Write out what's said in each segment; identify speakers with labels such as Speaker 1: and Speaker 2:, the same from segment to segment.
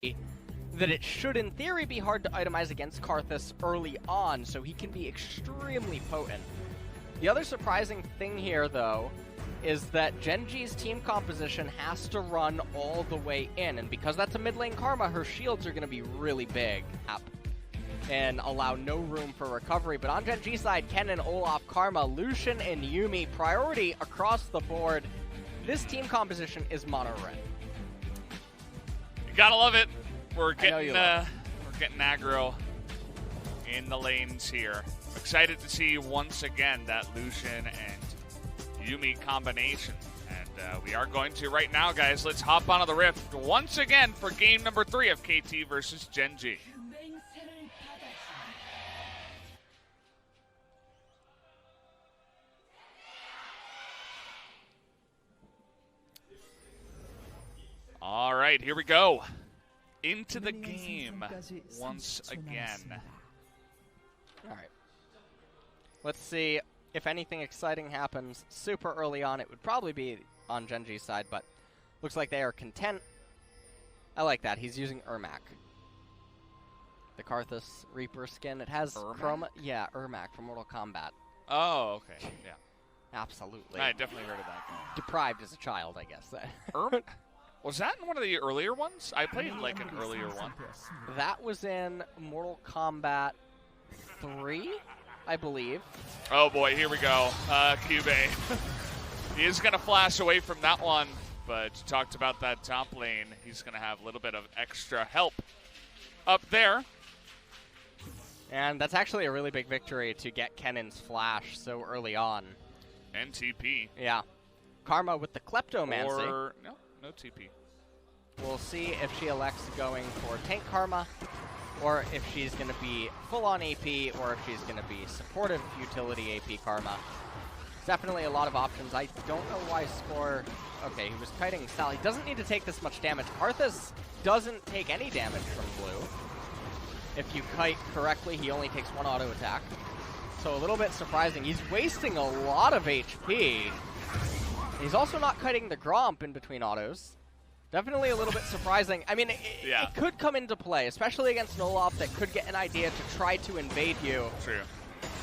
Speaker 1: that it should, in theory, be hard to itemize against Karthus early on, so he can be extremely potent. The other surprising thing here, though, is that Genji's team composition has to run all the way in, and because that's a mid lane Karma, her shields are going to be really big and allow no room for recovery. But on Genji's side, Kennen, Olaf, Karma, Lucian, and Yuumi, priority across the board. This team composition is mono red.
Speaker 2: You gotta love it. We're getting aggro in the lanes here. Excited to see once again that Lucian and Yuumi combination. And we are going to right now, guys. Let's hop onto the Rift once again for game number 3 of KT versus Genji. All right, here we go. Into the game once again.
Speaker 1: All right. Let's see if anything exciting happens super early on. It would probably be on Genji's side, but looks like they are content. I like that. He's using Ermac. The Karthus Reaper skin. It has chroma. Yeah, Ermac from Mortal Kombat.
Speaker 2: Oh, okay. Yeah.
Speaker 1: Absolutely.
Speaker 2: I definitely heard of that.
Speaker 1: Deprived as a child, I guess.
Speaker 2: Was that in one of the earlier ones? I played like an earlier one.
Speaker 1: That was in Mortal Kombat 3, I believe.
Speaker 2: Oh boy, here we go. Cube. He is going to flash away from that one, but you talked about that top lane. He's going to have a little bit of extra help up there.
Speaker 1: And that's actually a really big victory to get Kennen's flash so early on.
Speaker 2: And TP.
Speaker 1: Yeah. Karma with the Kleptomancy.
Speaker 2: Or, no TP.
Speaker 1: We'll see if she elects going for tank Karma, or if she's going to be full-on AP, or if she's going to be supportive utility AP Karma. Definitely a lot of options. I don't know why Score... Okay, he was kiting Sal. He doesn't need to take this much damage. Karthus doesn't take any damage from blue. If you kite correctly, he only takes 1 auto attack. So a little bit surprising. He's wasting a lot of HP. He's also not kiting the Gromp in between autos. Definitely a little bit surprising. I mean, it could come into play, especially against Olaf that could get an idea to try to invade you.
Speaker 2: True.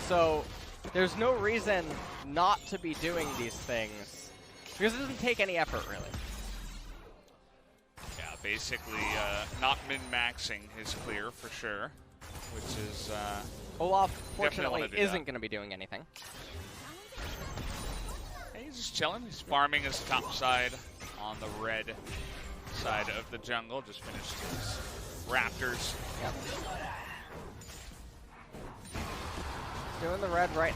Speaker 1: So there's no reason not to be doing these things, because it doesn't take any effort, really.
Speaker 2: Yeah, basically not min-maxing his clear for sure, which is...
Speaker 1: Olaf, fortunately, isn't going to be doing anything.
Speaker 2: He's just chilling. He's farming his top side on the red side of the jungle. Just finished his Raptors.
Speaker 1: Yep. Doing the red right.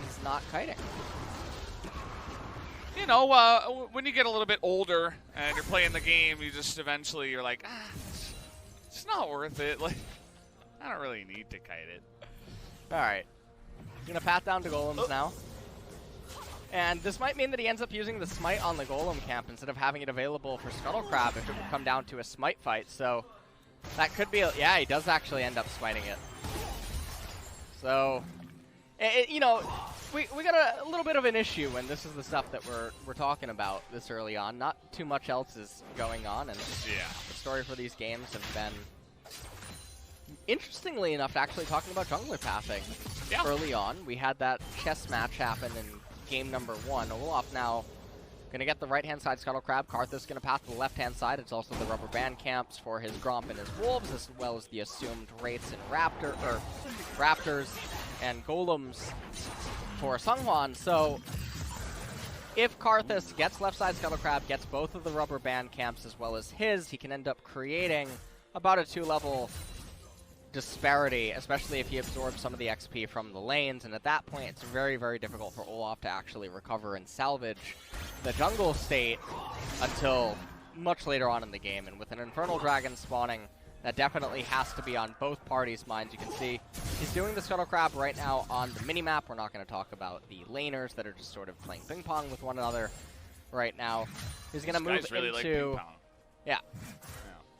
Speaker 1: He's not kiting.
Speaker 2: You know, when you get a little bit older and you're playing the game, you just eventually you're like, it's not worth it. Like, I don't really need to kite it.
Speaker 1: All right. Gonna pat down to golems now. And this might mean that he ends up using the smite on the golem camp instead of having it available for Scuttle Crab if it would come down to a smite fight. So that could be, yeah, he does actually end up smiting it. So, you know, we got a little bit of an issue when this is the stuff that we're talking about this early on. Not too much else is going on, and the story for these games have been, interestingly enough, actually talking about jungler pathing early on. We had that chess match happen in game number 1. Olaf now going to get the right-hand side Scuttle Crab. Karthus going to path to the left-hand side. It's also the rubber band camps for his Gromp and his Wolves, as well as the assumed Wraiths and Raptors and Golems for Seonghwan. So if Karthus gets left side Scuttle Crab, gets both of the rubber band camps as well as his, he can end up creating about a 2-level disparity, especially if he absorbs some of the XP from the lanes, and at that point it's very, very difficult for Olaf to actually recover and salvage the jungle state until much later on in the game. And with an Infernal Dragon spawning, that definitely has to be on both parties' minds. You can see he's doing the Scuttle Crab right now on the minimap. We're not going to talk about the laners that are just sort of playing ping pong with one another right now. He's going to move
Speaker 2: really
Speaker 1: into...
Speaker 2: like ping pong.
Speaker 1: Yeah.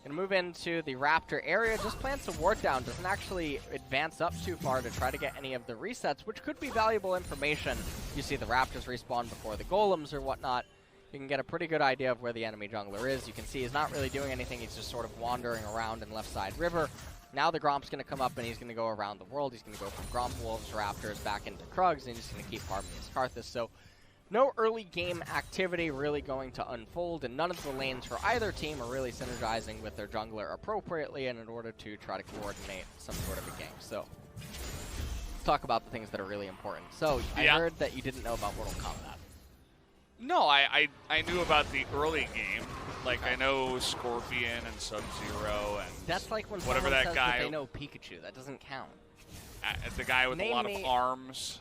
Speaker 1: Gonna move into the Raptor area, just plants a ward down, doesn't actually advance up too far to try to get any of the resets, which could be valuable information. You see the Raptors respawn before the Golems or whatnot. you can get a pretty good idea of where the enemy jungler is. You can see he's not really doing anything. He's just sort of wandering around in left side river. Now the Gromp's going to come up and he's going to go around the world. He's going to go from Gromp, Wolves, Raptors back into Krugs, and he's just going to keep farming his Karthus. So no early game activity really going to unfold, and none of the lanes for either team are really synergizing with their jungler appropriately in order to try to coordinate some sort of a game. So let's talk about the things that are really important. So I heard that you didn't know about Mortal Kombat.
Speaker 2: No, I knew about the early game. Like, I know Scorpion and Sub-Zero and
Speaker 1: that's like when
Speaker 2: whatever
Speaker 1: someone
Speaker 2: that
Speaker 1: says
Speaker 2: guy.
Speaker 1: That they know Pikachu. That doesn't count.
Speaker 2: The guy with
Speaker 1: Name
Speaker 2: a lot of arms.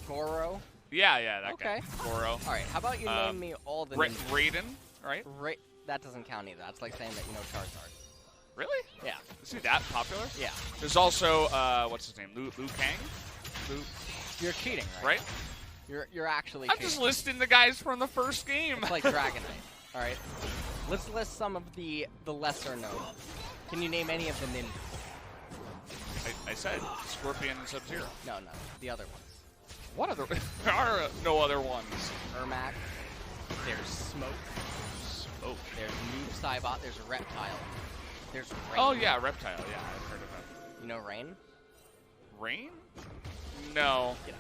Speaker 1: Goro.
Speaker 2: Yeah, that guy. Goro.
Speaker 1: All right, how about you name me all the
Speaker 2: Raiden, right?
Speaker 1: That doesn't count either. That's like saying that you know Charizard.
Speaker 2: Really?
Speaker 1: Yeah.
Speaker 2: Is he that popular?
Speaker 1: Yeah.
Speaker 2: There's also what's his name? Liu Kang.
Speaker 1: You're cheating,
Speaker 2: right?
Speaker 1: You're actually.
Speaker 2: I'm just listing the guys from the first game.
Speaker 1: It's like Dragon Knight. All right. Let's list some of the lesser known. Can you name any of the ninjas?
Speaker 2: I said Scorpion and Sub-Zero.
Speaker 1: No, the other ones.
Speaker 2: What other? There are no other ones.
Speaker 1: Ermac. There's Smoke. There's Noob Saibot. There's Reptile. There's Rain.
Speaker 2: Oh yeah, Reptile. Yeah, I've heard of him.
Speaker 1: You know Rain?
Speaker 2: Rain? No.
Speaker 1: Get out.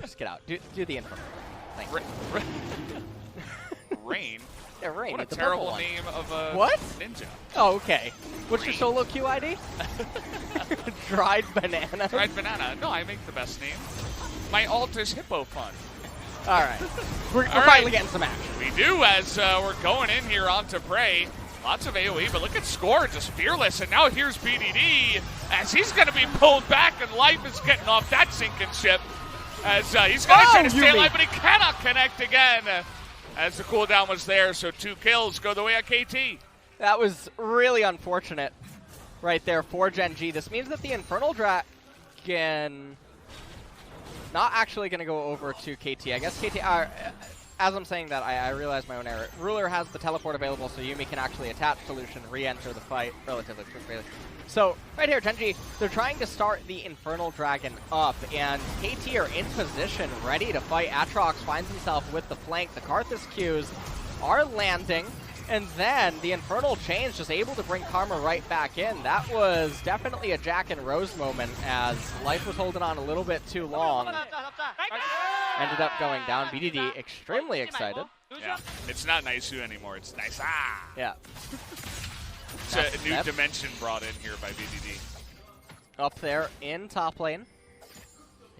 Speaker 1: Just get out. Do the intro. Thank you.
Speaker 2: Rain?
Speaker 1: Yeah, Rain.
Speaker 2: What a terrible name of a ninja.
Speaker 1: Oh, okay. What's your solo queue ID? Dried Banana.
Speaker 2: Dried Banana. No, I make the best name. My alt is Hippo Fun.
Speaker 1: All right. We're finally getting some action.
Speaker 2: We do as we're going in here onto Prey. Lots of AoE, but look at Score, just fearless. And now here's BDD as he's going to be pulled back, and Life is getting off that sinking ship. As he's going to try to stay alive, but he cannot connect again. As the cooldown was there, so 2 kills go the way of KT.
Speaker 1: That was really unfortunate right there for Gen G. This means that the Infernal Dragon not actually going to go over to KT. I guess KT, as I'm saying that, I realize my own error. Ruler has the teleport available, so Yuumi can actually attach Solution, re-enter the fight relatively quickly. So, right here, Gen G, they're trying to start the Infernal Dragon up, and KT are in position, ready to fight. Atrox finds himself with the flank. The Karthus Qs are landing, and then the Infernal Chain's just able to bring Karma right back in. That was definitely a Jack and Rose moment, as Life was holding on a little bit too long. Ended up going down. BDD extremely excited.
Speaker 2: Yeah, it's not Naisu anymore, it's Naisa.
Speaker 1: Yeah.
Speaker 2: It's a new dimension brought in here by BDD.
Speaker 1: Up there in top lane.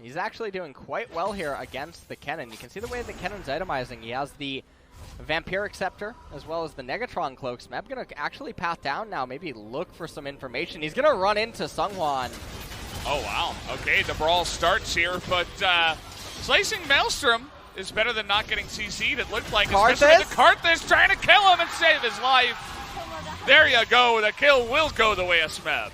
Speaker 1: He's actually doing quite well here against the Kennen. You can see the way that Kennen's itemizing. He has the Vampiric Scepter as well as the Negatron Cloak. Smeb going to actually path down now, maybe look for some information. He's going to run into Seonghwan.
Speaker 2: Oh, wow. Okay, the brawl starts here, but Slicing Maelstrom is better than not getting CC'd, it looked like.
Speaker 1: Karthus?
Speaker 2: Karthus trying to kill him and save his life. There you go. The kill will go the way of Smeb.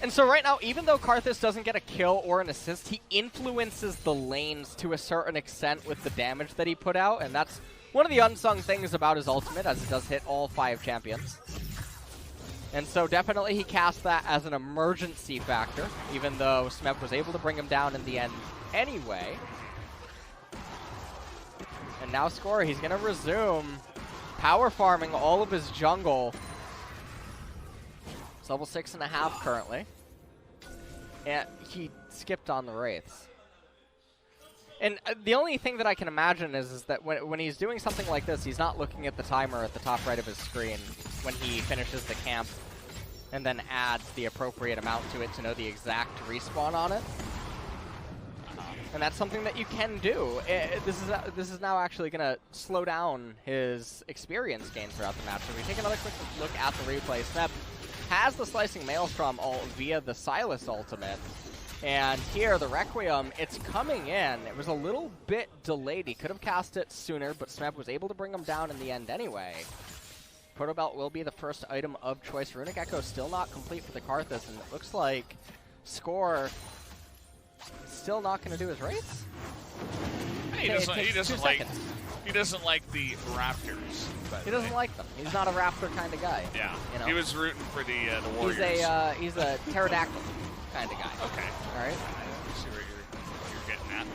Speaker 1: And so right now, even though Karthus doesn't get a kill or an assist, he influences the lanes to a certain extent with the damage that he put out, and that's one of the unsung things about his ultimate, as it does hit all 5 champions. And so definitely he cast that as an emergency factor, even though Smeb was able to bring him down in the end anyway. And now Score, he's going to resume power farming all of his jungle. It's level 6.5 currently. And he skipped on the Wraiths. And the only thing that I can imagine is that when he's doing something like this, he's not looking at the timer at the top right of his screen when he finishes the camp and then adds the appropriate amount to it to know the exact respawn on it. And that's something that you can do. This is now actually going to slow down his experience gain throughout the match. So we take another quick look at the replay. Smeb has the Slicing Maelstrom ult via the Sylas ultimate. And here, the Requiem, it's coming in. It was a little bit delayed. He could have cast it sooner, but Smeb was able to bring him down in the end anyway. Protobelt will be the first item of choice. Runic Echo still not complete for the Karthus, and it looks like Score still not going to do his Wraiths?
Speaker 2: He doesn't like the Raptors.
Speaker 1: He doesn't like them. He's not a Raptor kind of guy.
Speaker 2: Yeah,
Speaker 1: you know?
Speaker 2: He was rooting for the Warriors.
Speaker 1: He's a pterodactyl kind of guy.
Speaker 2: Okay.
Speaker 1: All right.
Speaker 2: I see where you're getting at.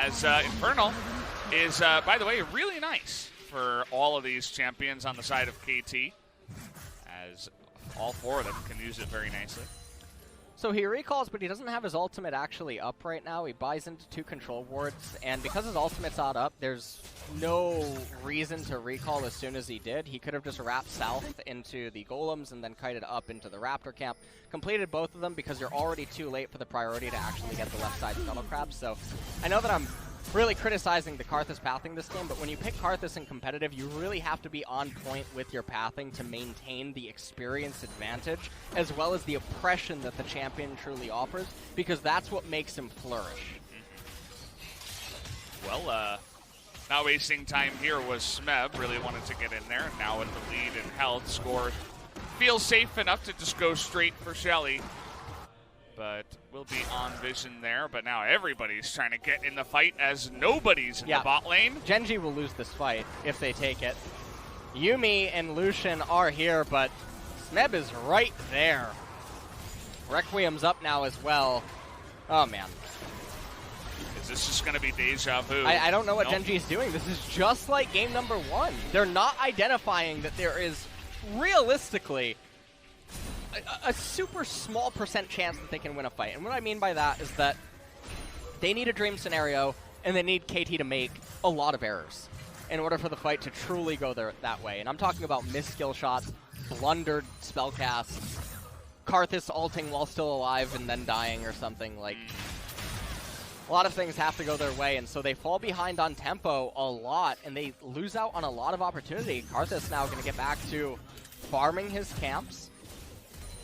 Speaker 2: As Infernal is, by the way, really nice. for all of these champions on the side of KT, as all 4 of them can use it very nicely.
Speaker 1: So he recalls, but he doesn't have his ultimate actually up right now. He buys into 2 control wards, and because his ultimate's not up, there's no reason to recall as soon as he did. He could have just wrapped south into the golems and then kited up into the raptor camp. Completed both of them because you're already too late for the priority to actually get the left side scuttle crab. So I know that I'm really criticizing the Karthus pathing this game, but when you pick Karthus in competitive, you really have to be on point with your pathing to maintain the experience advantage, as well as the oppression that the champion truly offers, because that's what makes him flourish.
Speaker 2: Well, not wasting time here was Smeb, really wanted to get in there. Now with the lead in health, Score feels safe enough to just go straight for Shelly. But will be on vision there. But now everybody's trying to get in the fight as nobody's in the bot lane.
Speaker 1: Genji will lose this fight if they take it. Yuumi and Lucian are here, but Smeb is right there. Requiem's up now as well. Oh, man.
Speaker 2: Is this just going to be deja vu?
Speaker 1: I don't know what Genji is doing. This is just like game number 1. They're not identifying that there is realistically a super small % chance that they can win a fight. And what I mean by that is that they need a dream scenario, and they need KT to make a lot of errors in order for the fight to truly go that way. And I'm talking about missed skill shots, blundered spellcasts, Karthus ulting while still alive and then dying or something. Like, a lot of things have to go their way, and so they fall behind on tempo a lot, and they lose out on a lot of opportunity. Karthus now going to get back to farming his camps.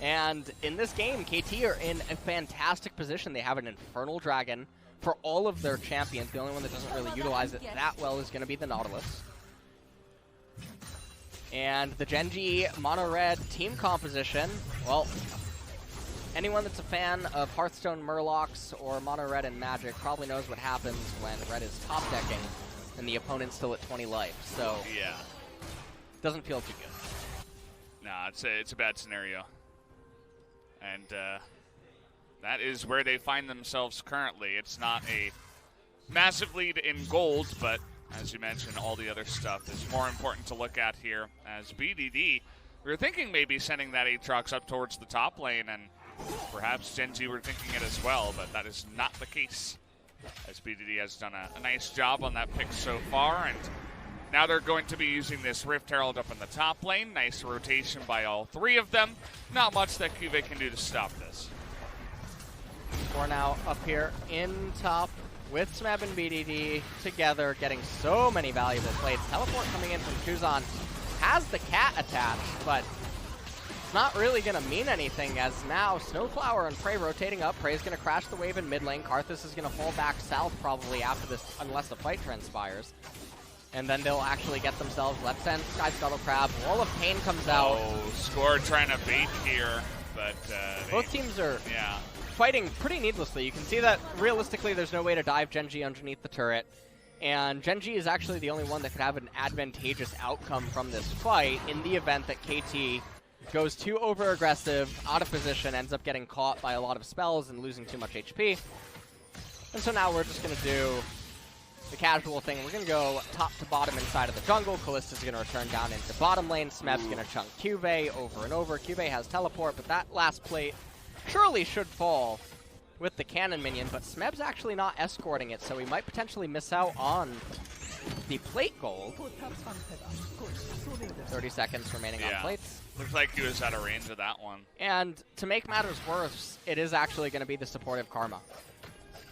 Speaker 1: And in this game, KT are in a fantastic position. They have an Infernal Dragon for all of their champions. The only one that doesn't really utilize it that well is going to be the Nautilus. And the Genji Mono Red team composition, well, anyone that's a fan of Hearthstone Murlocs or Mono Red and Magic probably knows what happens when Red is top decking and the opponent's still at 20 life. So,
Speaker 2: yeah,
Speaker 1: doesn't feel too good.
Speaker 2: Nah, it's a bad scenario. And that is where they find themselves currently. It's not a massive lead in gold, but as you mentioned, all the other stuff is more important to look at here. As BDD, we were thinking maybe sending that Aatrox up towards the top lane, and perhaps Genji were thinking it as well, but that is not the case. As BDD has done a nice job on that pick so far, and now they're going to be using this Rift Herald up in the top lane. Nice rotation by all 3 of them. Not much that Cuvée can do to stop this.
Speaker 1: We're now up here in top with Smeb and BDD together, getting so many valuable plays. Teleport coming in from Kuzan has the cat attached, but it's not really going to mean anything, as now Snowflower and Prey rotating up. Prey's going to crash the wave in mid lane. Karthus is going to fall back south probably after this, unless the fight transpires. And then they'll actually get themselves left send, Sky Scuttle Crab. Wall of Pain comes out.
Speaker 2: Oh, Score trying to bait here, but
Speaker 1: both teams are fighting pretty needlessly. You can see that realistically there's no way to dive Genji underneath the turret. And Genji is actually the only one that could have an advantageous outcome from this fight in the event that KT goes too over-aggressive, out of position, ends up getting caught by a lot of spells and losing too much HP. And so now we're just going to do the casual thing. We're going to go top to bottom inside of the jungle. Kallista's going to return down into bottom lane. Smeb's going to chunk Cuvée over and over. Cuvée has teleport, but that last plate surely should fall with the cannon minion, but Smeb's actually not escorting it, so we might potentially miss out on the plate gold. 30 seconds remaining on plates.
Speaker 2: Looks like he was out of range of that one.
Speaker 1: And to make matters worse, it is actually going to be the supportive Karma.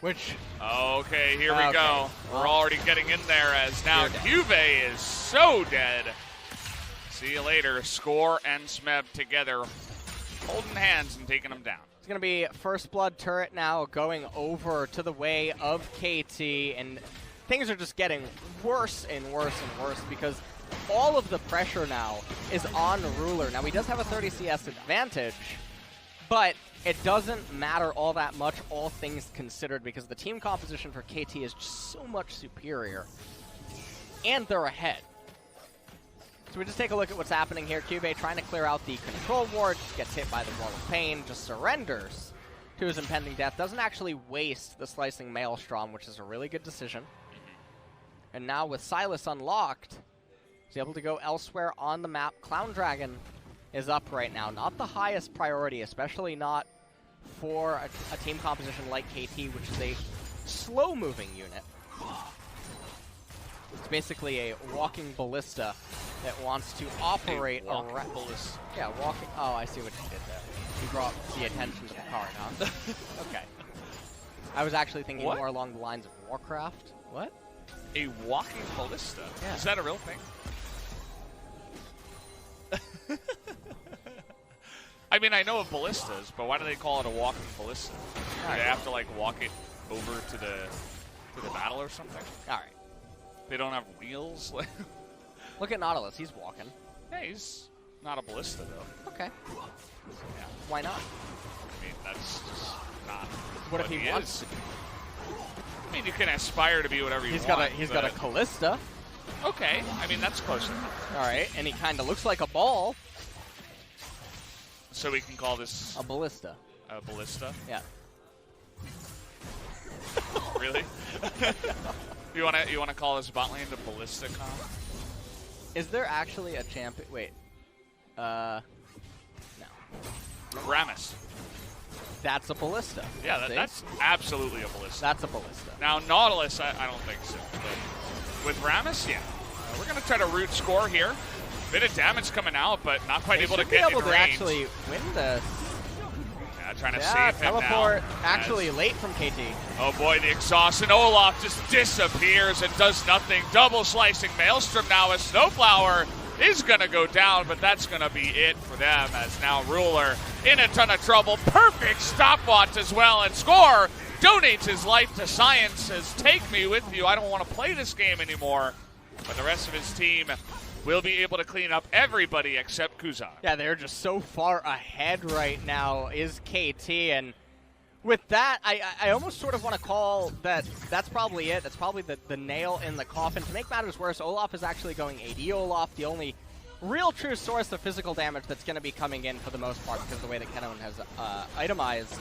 Speaker 1: Which...
Speaker 2: Okay, here we go. We're already getting in there, as now Cuvée is so dead. See you later. Score and Smeb together, holding hands and taking them down.
Speaker 1: It's going to be First Blood turret now going over to the way of KT, and things are just getting worse and worse and worse because all of the pressure now is on Ruler. Now, he does have a 30 CS advantage, but it doesn't matter all that much, all things considered, because the team composition for KT is just so much superior, and they're ahead. So we just take a look at what's happening here. Cuvée trying to clear out the control ward, gets hit by the Wall of Pain, just surrenders to his impending death. Doesn't actually waste the Slicing Maelstrom, which is a really good decision. And now with Sylas unlocked, He's able to go elsewhere on the map. Clown Dragon is up right now. Not the highest priority, especially not for a team composition like KT, which is a slow-moving unit. It's basically a walking ballista that wants to operate around.
Speaker 2: Ballista.
Speaker 1: Yeah, walking. Oh, I see what you did there. You brought the attention to the card, huh? Okay. I was actually thinking more along the lines of Warcraft. What?
Speaker 2: A walking ballista?
Speaker 1: Yeah.
Speaker 2: Is that a real thing? I mean, I know of ballistas, but why do they call it a walking ballista? Do they have to like walk it over to the battle or something?
Speaker 1: All right.
Speaker 2: They don't have wheels.
Speaker 1: Look at Nautilus. He's walking.
Speaker 2: Yeah, he's not a ballista though.
Speaker 1: Okay.
Speaker 2: Yeah.
Speaker 1: Why not?
Speaker 2: I mean, that's just not.
Speaker 1: What if he wants to be?
Speaker 2: I mean, you can aspire to be whatever you want.
Speaker 1: He's got a Callista.
Speaker 2: Okay. I mean, that's close enough.
Speaker 1: All right, and he kind of looks like a ball.
Speaker 2: So we can call this
Speaker 1: a ballista.
Speaker 2: A ballista?
Speaker 1: Yeah.
Speaker 2: Really? You wanna call this bot lane the ballista comp?
Speaker 1: Is there actually a champion? Wait. No.
Speaker 2: Rammus.
Speaker 1: That's a ballista.
Speaker 2: Yeah, that's absolutely a ballista.
Speaker 1: That's a ballista.
Speaker 2: Now Nautilus, I don't think so. But with Rammus, yeah. We're gonna try to root score here. Bit of damage coming out, but not quite able to get in range.
Speaker 1: To actually win this.
Speaker 2: Yeah, trying to save him
Speaker 1: teleport
Speaker 2: now.
Speaker 1: Actually late from KT.
Speaker 2: Oh boy, the exhaust, and Olaf just disappears and does nothing. Double slicing Maelstrom now as Snowflower is going to go down, but that's going to be it for them as now Ruler in a ton of trouble. Perfect stopwatch as well, and Score donates his life to science, says, take me with you. I don't want to play this game anymore. But the rest of his team will be able to clean up everybody except Kuzan.
Speaker 1: Yeah, they're just so far ahead right now is KT, and with that, I almost sort of want to call that's probably it. That's probably the nail in the coffin. To make matters worse, Olaf is actually going AD Olaf, the only real true source of physical damage that's going to be coming in for the most part, because the way that Kenon has itemized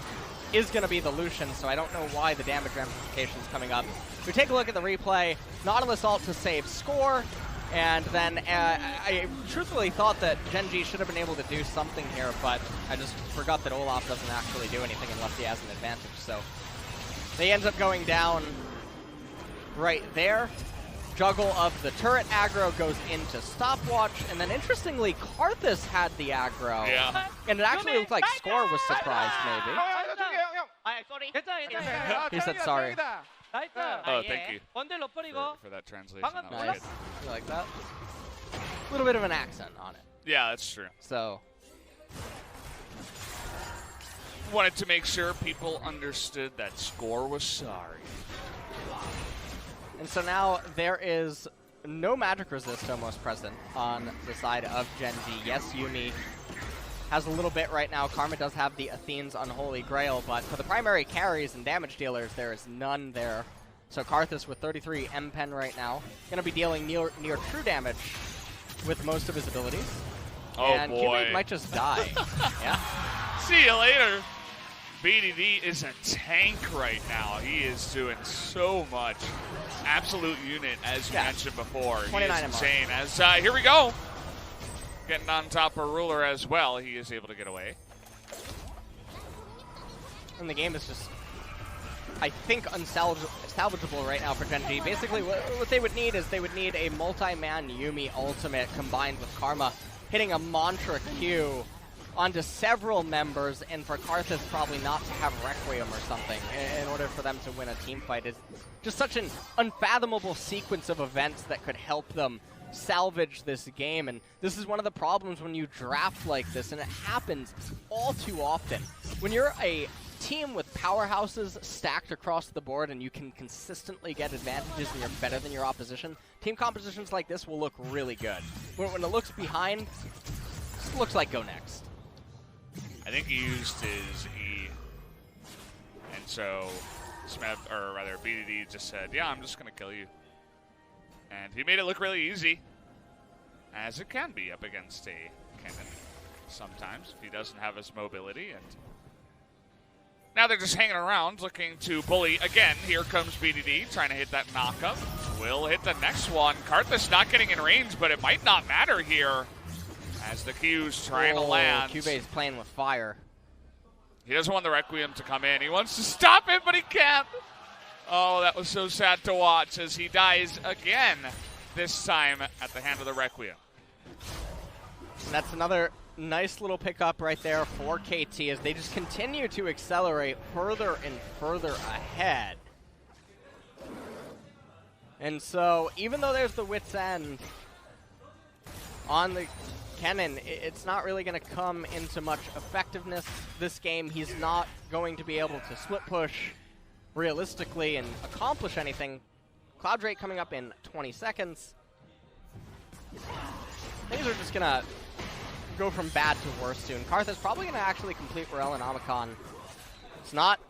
Speaker 1: is going to be the Lucian, so I don't know why the damage ramifications coming up. We take a look at the replay. Nautilus ult to save Score. And then I truthfully thought that Genji should have been able to do something here, but I just forgot that Olaf doesn't actually do anything unless he has an advantage. So they end up going down right there. Juggle of the turret aggro goes into stopwatch, and then interestingly, Karthus had the aggro.
Speaker 2: Yeah.
Speaker 1: And it actually looked like Score was surprised, maybe. He said sorry.
Speaker 2: Oh, thank you for that translation. That was
Speaker 1: Nice.
Speaker 2: good.
Speaker 1: You like that? A little bit of an accent on it.
Speaker 2: Yeah, that's true.
Speaker 1: So
Speaker 2: wanted to make sure people understood that Score was sorry.
Speaker 1: And so now there is no magic resist almost present on the side of Genji. Yes, Yuumi has a little bit right now. Karma does have the Athene's Unholy Grail, but for the primary carries and damage dealers, there is none there. So Karthus with 33 M-Pen right now, going to be dealing near true damage with most of his abilities.
Speaker 2: Oh,
Speaker 1: and
Speaker 2: boy.
Speaker 1: Q-Mate might just die. Yeah.
Speaker 2: See you later. BDD is a tank right now. He is doing so much. Absolute unit, as you mentioned before. He is insane. As here we go. Getting on top of Ruler as well. He is able to get away.
Speaker 1: And the game is just, I think, unsalvageable right now for Genji. Basically, what they would need is they would need a multi-man Yuumi ultimate combined with Karma hitting a mantra Q onto several members, and for Karthus probably not to have Requiem or something in order for them to win a team fight. Is just such an unfathomable sequence of events that could help them salvage this game. And this is one of the problems when you draft like this, and it happens all too often. When you're a team with powerhouses stacked across the board and you can consistently get advantages and you're better than your opposition, team compositions like this will look really good. When it looks behind, it looks like go next.
Speaker 2: I think he used his E, and so BDD just said, yeah, I'm just going to kill you. And he made it look really easy, as it can be up against a Kennen sometimes, if he doesn't have his mobility. And now they're just hanging around, looking to bully again. Here comes BDD, trying to hit that knockup. will hit the next one. Karthus not getting in range, but it might not matter here as the Q's trying to land.
Speaker 1: Cube's playing with fire.
Speaker 2: He doesn't want the Requiem to come in. He wants to stop it, but he can't. Oh, that was so sad to watch as he dies again, this time at the hand of the Requiem.
Speaker 1: And that's another nice little pickup right there for KT as they just continue to accelerate further and further ahead. And so, even though there's the wit's end on the Kennen, it's not really going to come into much effectiveness this game. He's not going to be able to split push realistically and accomplish anything. Cloud Drake coming up in 20 seconds. Things are just going to go from bad to worse soon. Karthus probably going to actually complete Morellonomicon. It's not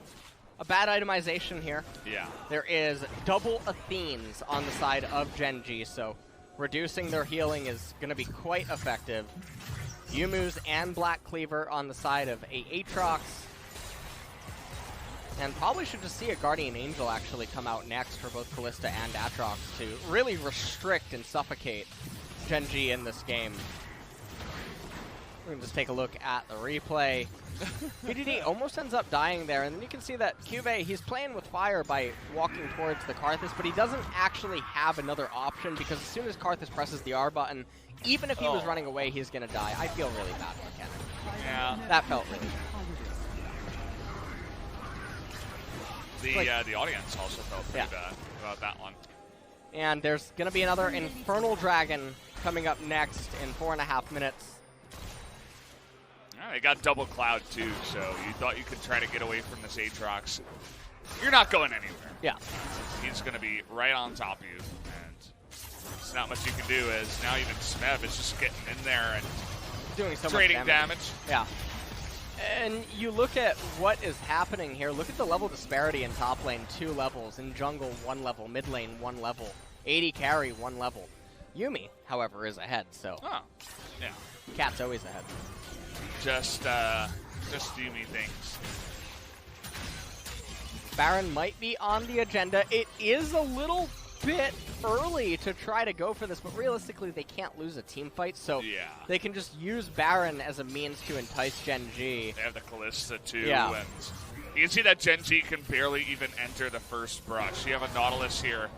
Speaker 1: a bad itemization here.
Speaker 2: Yeah.
Speaker 1: There is double Athenes on the side of Gen.G, so reducing their healing is going to be quite effective. Yumu's and Black Cleaver on the side of Aatrox. And probably should just see a Guardian Angel actually come out next for both Kalista and Aatrox to really restrict and suffocate Gen.G in this game. We're going to just take a look at the replay. BDD almost ends up dying there, and then you can see that Cube, he's playing with fire by walking towards the Karthus, but he doesn't actually have another option because as soon as Karthus presses the R button, even if he was running away, he's going to die. I feel really bad for Kennen.
Speaker 2: Yeah.
Speaker 1: That felt really
Speaker 2: bad. The audience also felt pretty bad about that one.
Speaker 1: And there's going to be another Infernal Dragon coming up next in 4.5 minutes.
Speaker 2: Yeah, they got double Cloud too, so you thought you could try to get away from this Aatrox. You're not going anywhere.
Speaker 1: Yeah.
Speaker 2: He's going to be right on top of you, and there's not much you can do as now even Smev is just getting in there and
Speaker 1: doing so
Speaker 2: trading
Speaker 1: much damage.
Speaker 2: Yeah.
Speaker 1: And you look at what is happening here. Look at the level disparity in top lane, 2 levels. In jungle, 1 level. Mid lane, 1 level. AD carry, 1 level. Yuumi, however, is ahead, so.
Speaker 2: Oh, yeah.
Speaker 1: Cat's always ahead.
Speaker 2: Just Yuumi things.
Speaker 1: Baron might be on the agenda. It is a little bit early to try to go for this, but realistically they can't lose a team fight, so they can just use Baron as a means to entice Gen.G.
Speaker 2: They have the Kalista too, and you can see that Gen.G can barely even enter the first brush. You have a Nautilus here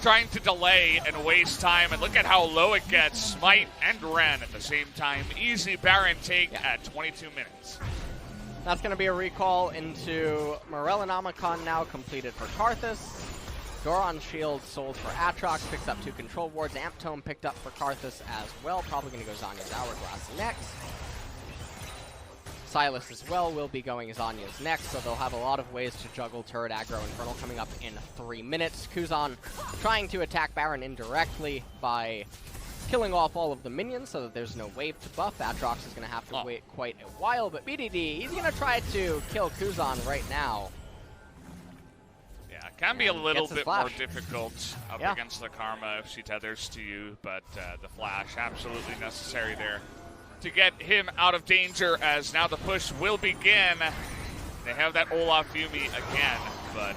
Speaker 2: trying to delay and waste time, and look at how low it gets. Smite and Ren at the same time. Easy Baron take at 22 minutes.
Speaker 1: That's going to be a recall into Morellonomicon now completed for Karthus. Doran's Shield sold for Aatrox, picks up 2 control wards. Amp Tome picked up for Karthus as well. Probably going to go Zanya's Hourglass next. Silas as well will be going Zanya's next, so they'll have a lot of ways to juggle turret, aggro, Infernal coming up in 3 minutes. Kuzan trying to attack Baron indirectly by killing off all of the minions so that there's no wave to buff. Aatrox is going to have to wait quite a while, but BDD, he's going to try to kill Kuzan right now.
Speaker 2: Yeah, it can be a little bit more difficult up against the Karma if she tethers to you, but the flash absolutely necessary there to get him out of danger, as now the push will begin. They have that Olaf Yuumi again, but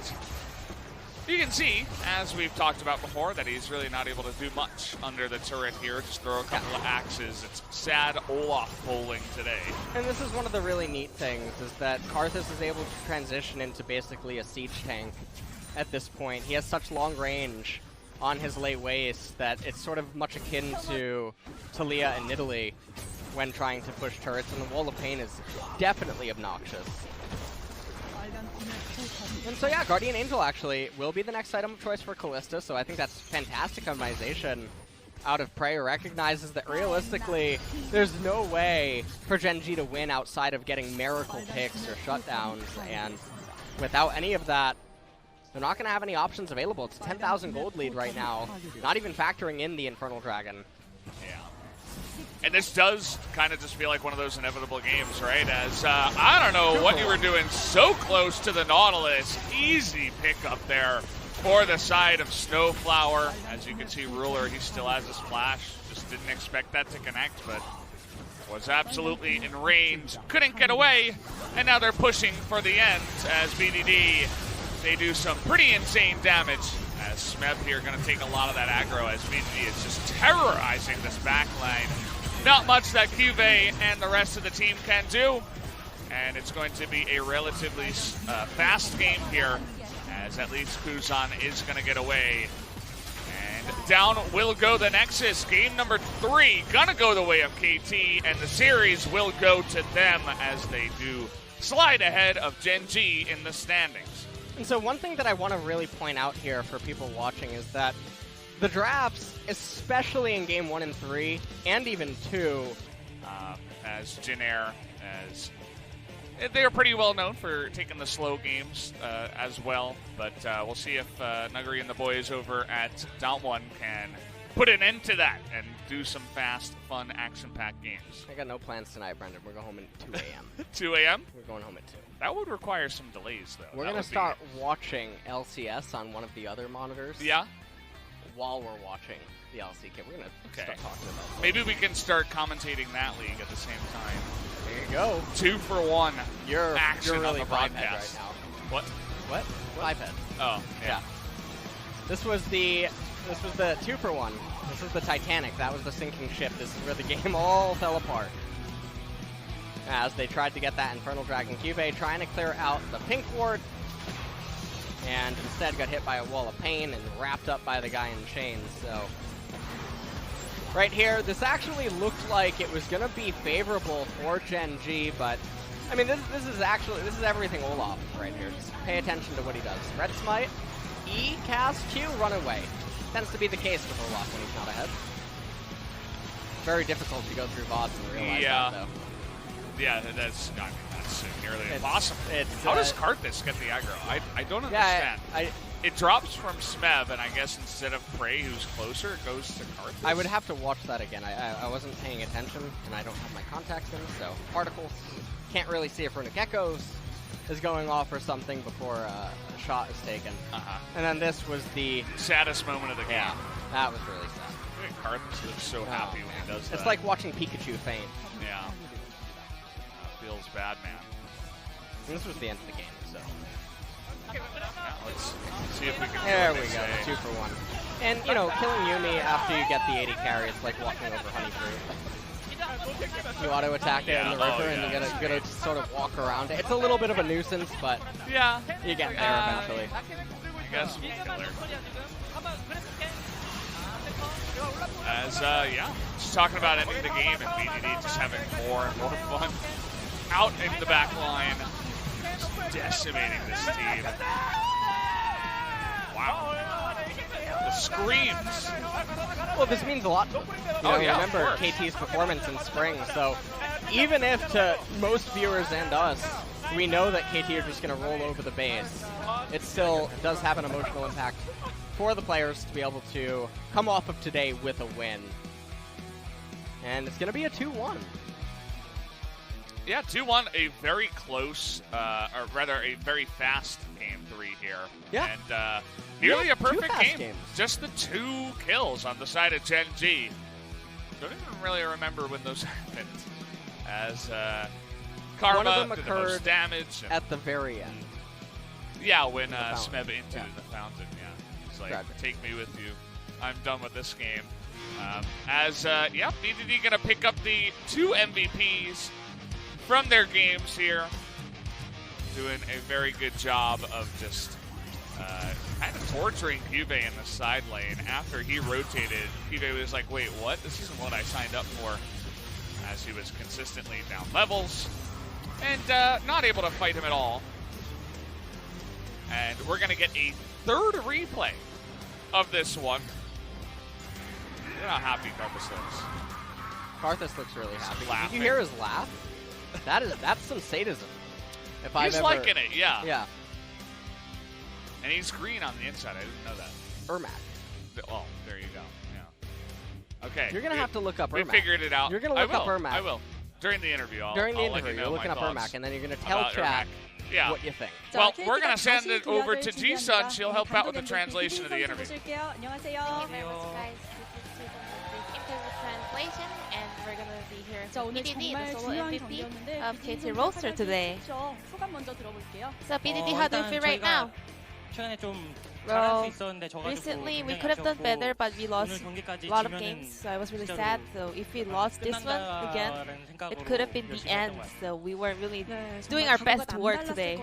Speaker 2: you can see, as we've talked about before, that he's really not able to do much under the turret here. Just throw a couple of axes. It's sad Olaf bowling today. And
Speaker 1: this is one of the really neat things, is that Karthus is able to transition into basically a siege tank at this point. He has such long range on his late waist that it's sort of much akin to Talia and Nidalee when trying to push turrets, and the Wall of Pain is definitely obnoxious. And so yeah, Guardian Angel actually will be the next item of choice for Kalista, so I think that's fantastic optimization out of Prey. Recognizes that realistically, there's no way for Gen.G to win outside of getting miracle picks or shutdowns, and without any of that, they're not going to have any options available. It's a 10,000 gold lead right now, not even factoring in the Infernal Dragon.
Speaker 2: Yeah. And this does kind of just feel like one of those inevitable games, right? As, I don't know what you were doing so close to the Nautilus. Easy pickup there for the side of Snowflower. As you can see, Ruler, he still has his flash. Just didn't expect that to connect, but was absolutely in range. Couldn't get away, and now they're pushing for the end as BDD, they do some pretty insane damage as Smeb here going to take a lot of that aggro as BDD is just terrorizing this back line. Not much that Cube and the rest of the team can do. And it's going to be a relatively fast game here, as at least Kuzan is going to get away. And down will go the Nexus. Game number 3 going to go the way of KT, and the series will go to them as they do slide ahead of Gen G in the standings.
Speaker 1: And so one thing that I want to really point out here for people watching is that the drafts, especially in game 1 and 3, and even 2,
Speaker 2: as Jin Air, as they are pretty well known for taking the slow games as well, but we'll see if Nuguri and the boys over at Down1 can put an end to that and do some fast, fun, action-packed games.
Speaker 1: I got no plans tonight, Brendan. We're going home at 2 a.m.
Speaker 2: 2 a.m.?
Speaker 1: We're going home at 2.
Speaker 2: That would require some delays, though.
Speaker 1: We're going to start watching LCS on one of the other monitors.
Speaker 2: Yeah?
Speaker 1: While we're watching the LCK. We're going to start talking about that.
Speaker 2: Maybe we can start commentating that league at the same time.
Speaker 1: There you go.
Speaker 2: 2 for 1.
Speaker 1: You're
Speaker 2: really
Speaker 1: on the broadcast right now. What? 5-head.
Speaker 2: Oh, yeah.
Speaker 1: This was the 2 for 1. This is the Titanic. That was the sinking ship. This is where the game all fell apart. As they tried to get that Infernal Dragon Cube, trying to clear out the pink ward, and instead got hit by a wall of pain and wrapped up by the guy in chains. So right here, this actually looked like it was going to be favorable for Gen G, but I mean, this is everything Olaf right here. Just pay attention to what he does. Red Smite, E, cast, Q, run away. Tends to be the case with Olaf when he's not ahead. Very difficult to go through VODs and realize that, though.
Speaker 2: Yeah, that's nearly impossible. How does Karthus get the aggro? I don't understand. It drops from Smeb, and I guess instead of Prey, who's closer, it goes to Karthus?
Speaker 1: I would have to watch that again. I wasn't paying attention, and I don't have my contacts in, so particles. Can't really see if Runic Echoes is going off or something before a shot is taken. And then this was the
Speaker 2: saddest moment of the game.
Speaker 1: Yeah, that was really sad.
Speaker 2: I think Karthus looks so happy when he does that.
Speaker 1: It's like watching Pikachu faint.
Speaker 2: Yeah. Feels bad, man.
Speaker 1: And this was the end of the game, so.
Speaker 2: Yeah, let's see if we can.
Speaker 1: There we go, 2 for 1. And, you know, killing Yuumi after you get the 80 carry, it's like walking over honeycomb. You auto attack it in the river, and you gotta sort of walk around it. It's a little bit of a nuisance, but
Speaker 2: yeah,
Speaker 1: you get there eventually.
Speaker 2: I guess we'll kill her. As, just talking about ending the game and BDD just having more and more fun out in the back line, just decimating this team. Wow. The screams.
Speaker 1: Well, this means a lot to them. Remember KT's performance in spring, so even if to most viewers and us, we know that KT are just going to roll over the base, it still does have an emotional impact for the players to be able to come off of today with a win. And it's going to be a 2-1.
Speaker 2: Yeah, 2-1, a very close, or rather a very fast game 3 here.
Speaker 1: Yeah.
Speaker 2: And nearly a perfect game.
Speaker 1: Games.
Speaker 2: Just the 2 kills on the side of Gen G. Don't even really remember when those happened. As Karma did the most damage.
Speaker 1: At the very end.
Speaker 2: Yeah, when Smeb into the fountain, It's like, take me with you. I'm done with this game. BDD going to pick up the 2 MVPs from their games here. Doing a very good job of just kind of torturing Cube in the side lane. After he rotated, Cube was like, wait, what? This isn't what I signed up for. As he was consistently down levels and not able to fight him at all. And we're going to get a 3rd replay of this one. Look how happy Karthus looks.
Speaker 1: Karthus looks really happy. Did you hear his laugh? That's some sadism.
Speaker 2: He's liking it, yeah.
Speaker 1: Yeah.
Speaker 2: And he's green on the inside. I didn't know that.
Speaker 1: Ermac.
Speaker 2: Oh, there you go. Yeah. Okay.
Speaker 1: You're gonna have to look up Ermac.
Speaker 2: We figured it out.
Speaker 1: You're gonna look up Ermac.
Speaker 2: I will. During the interview,
Speaker 1: you're looking up Ermac, and then you're gonna tell chat what you think.
Speaker 2: Well, we're gonna send it over to Ji-sun. She'll help out with the translation of the interview.
Speaker 3: Translation, and we're gonna be here BDD, the solo MVP of KT Rolster today. So BDD, how do you feel right now? Well, recently we could have done better, but we lost a lot of games, so I was really sad. So if we lost this one again, it could have been the end. So we were really doing our best to work today.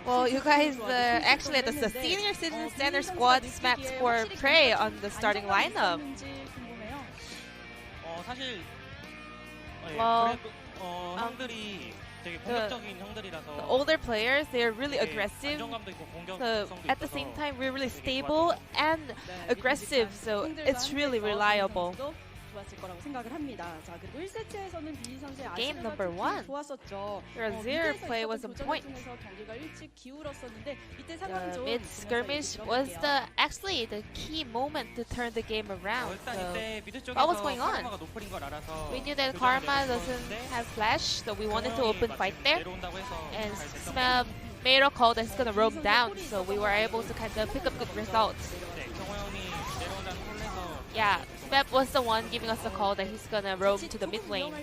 Speaker 3: Well, you guys actually at the senior citizen center squad smacked for Prey on the starting lineup. Well, the older players, they're really aggressive. So at the same time, we're really stable and aggressive. So it's really reliable. Game number 1, their zero play was on point. The mid skirmish was actually the key moment to turn the game around. So what was going on? We knew that Karma doesn't have flash, so we wanted to open fight there. And Smeb made a call that he's gonna roam down, so we were able to kind of pick up good results. Yeah, Smeb was the one giving us the call that he's gonna roam to the mid lane.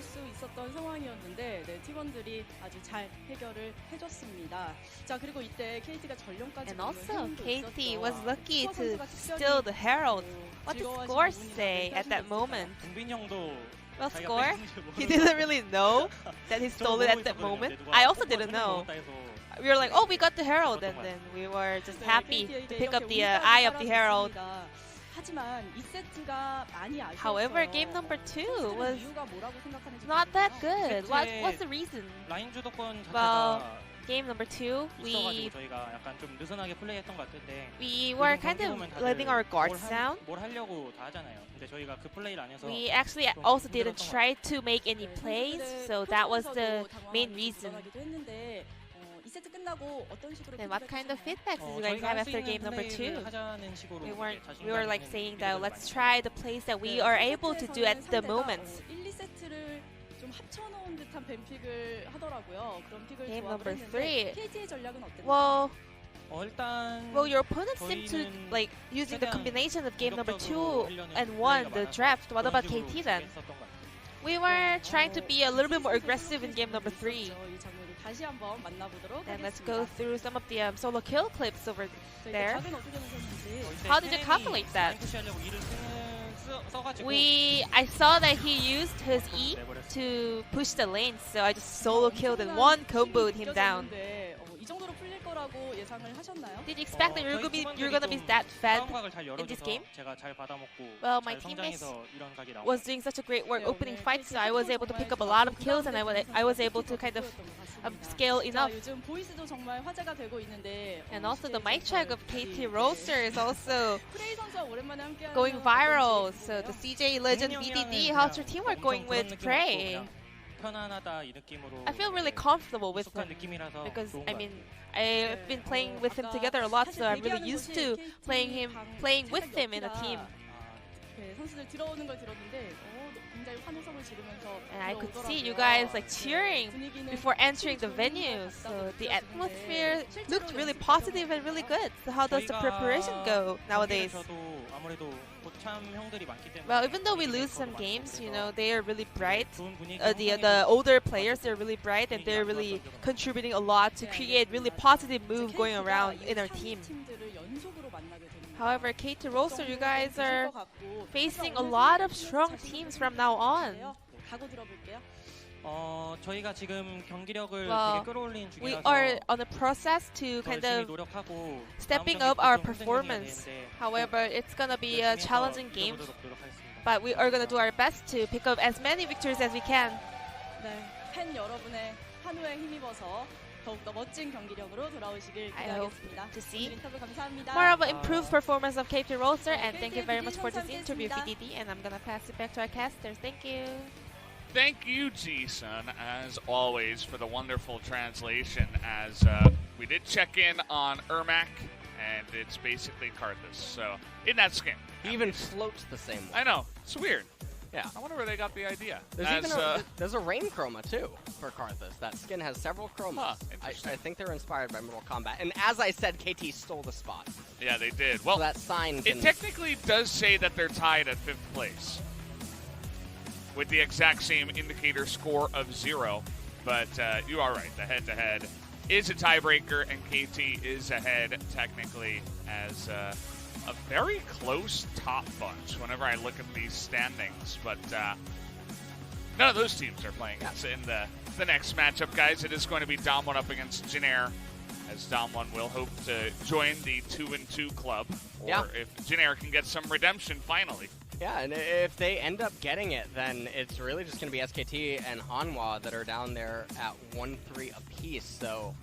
Speaker 3: And also, KT was lucky to steal the Herald. What did Score say at that moment? Well, Score, he didn't really know that he stole it at that moment. I also didn't know. We were like, oh, we got the Herald, and then we were just happy to pick up the eye of the Herald. However, game number 2 was not that good. What's the reason? Well, game number 2, we were kind of letting our guards down. We actually also didn't try to make any plays, so that was the main reason. And what kind of feedback did you guys have after game number 2? We were like saying that let's try the plays that we are able to do at the moment. Game number 3. Well, your opponent seemed to like using the combination of game number 2 and 1, the draft. What about KT then? We were trying to be a little bit more aggressive in game number 3. And let's go through some of the solo kill clips over there. How did you calculate that? I saw that he used his E to push the lane, so I just solo killed and one comboed him down. Did you expect that you're gonna be that fed in this game? Well, my teammates was doing such a great work opening fights, so I was able to pick up a lot of kills, and I was able to kind of scale enough. And also the mic check of KT Rolster is also going viral. So the CJ Legend BDD, how's your teamwork going with Prey? I feel really comfortable with him because I mean I've been playing with him together a lot, so I'm really used to playing with him in a team. And I could see you guys like cheering before entering the venue, so the atmosphere looked really positive and really good. So how does the preparation go nowadays? Well, even though we lose some games, you know, they are really bright. The older players, they're really bright and they're really contributing a lot to create really positive move going around in our team. However, KT Rolster, you guys are facing a lot of strong teams from now on. Well, we are on a process to kind of stepping up our performance. However, it's gonna be a challenging game, but we are gonna do our best to pick up as many victories as we can. I hope to see more of an improved performance of KT Rolster, and thank you very much for this interview, VDD, and I'm gonna pass it back to our casters. Thank you.
Speaker 2: Thank you, Ji-sun, as always, for the wonderful translation, as we did check in on Ermac, and it's basically Karthus, so in that skin.
Speaker 1: He even floats the same way.
Speaker 2: I know. It's weird.
Speaker 1: Yeah.
Speaker 2: I wonder where they got the idea.
Speaker 1: There's a rain chroma, too, for Karthus. That skin has several chromas. I think they're inspired by Mortal Kombat. And as I said, KT stole the spot.
Speaker 2: Yeah, they did. Well,
Speaker 1: so that sign
Speaker 2: it technically does say that they're tied at 5th place, with the exact same indicator score of 0, but you are right. The head-to-head is a tiebreaker, and KT is ahead technically as a very close top bunch whenever I look at these standings. But none of those teams are playing in the next matchup, guys. It is going to be Dom1 up against Jinair, as Dom1 will hope to join the 2-2 club, or if Jinair can get some redemption finally.
Speaker 4: Yeah, and if they end up getting it, then it's really just going to be SKT and Hanwha that are down there at 1-3 apiece. So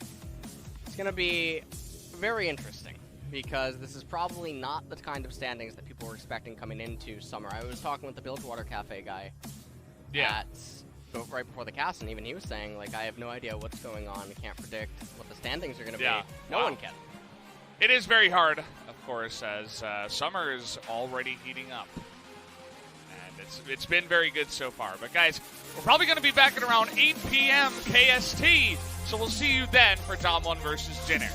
Speaker 4: it's going to be very interesting, because this is probably not the kind of standings that people were expecting coming into summer. I was talking with the Bilgewater Cafe guy right before the cast, and even he was saying, like, I have no idea what's going on. I can't predict what the standings are going to be. No one can.
Speaker 2: It is very hard, of course, as summer is already heating up. It's been very good so far. But, guys, we're probably going to be back at around 8 p.m. KST, so we'll see you then for Dom1 versus Jinair.